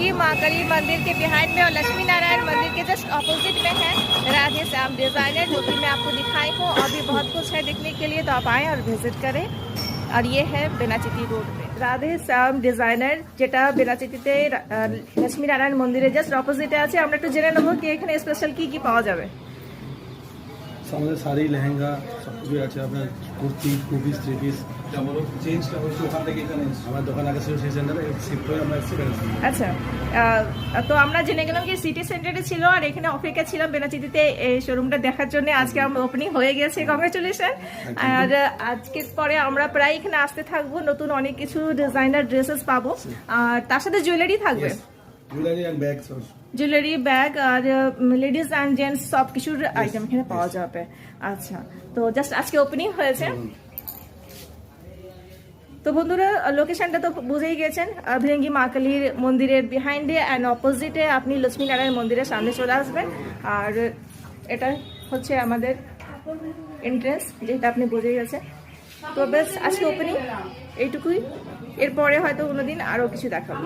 भिरंगी महाकाली मंदिर के बिहाइंड में और लक्ष्मी नारायण मंदिर के जस्ट ऑपोजिट में है राधे श्याम डिजाइनर, जो कि मैं आपको दिखाई हूँ। और भी बहुत कुछ है देखने के लिए, तो आप आएँ और विजिट करें। और ये है बेनाचिती रोड पे রাধে শ্যাম ডিজাইনার, যেটা বেনাচিতিতে লক্ষ্মী নারায়ণ মন্দিরের জাস্ট অপোজিটে আছে। আমরা একটু জেনে নেবো কি এখানে স্পেশাল কি কি পাওয়া যাবে। আমাদের শাড়ি, লেহেঙ্গা সব কিছুই আছে। আপনার kurti, two piece, three piece, চেঞ্জটা হচ্ছে ওখান থেকে এখানে আমার দোকান আগে ছিল সেই সেন্টারে, শিফট হয়ে আমরা এসেছি। আচ্ছা, তো আমরা জেনে গেলাম কি সিটি সেন্টারে ছিল আর এখানে অপেক্ষা ছিলাম বেনাচিতিতে এই শোরুমটা দেখার জন্য। আজকে আমরা ওপেনিং হয়ে গেছে, কংগ্রেচুলেশন। আর আজকের পরে আমরা প্রায় এখানে আসতে থাকবো, নতুন অনেক কিছু ডিজাইনার ড্রেসেস পাবো। আর তার সাথে জুয়েলারি থাকবে, jewellery and bags, jewellery, bag আর লেডিস অ্যান্ড জেন্টস সব কিছুর আইটেম এখানে পাওয়া যাবে। আচ্ছা, তো জাস্ট আজকে ওপেনিং হয়েছে। তো বন্ধুরা, লোকেশনটা তো বুঝেই গেছেন, ভিরঙ্গি মহাকালীর মন্দিরের বিহাইন্ডে অ্যান্ড অপোজিটে আপনি লক্ষ্মী নারায়ণ মন্দিরের সামনে চলে আসবেন। আর এটা হচ্ছে আমাদের এন্ট্রেন্স, যেটা আপনি বুঝেই গেছেন। তো বেশ আজকে ওপেনিং এইটুকুই, এরপরে হয়তো কোনোদিন আরও কিছু দেখাবো।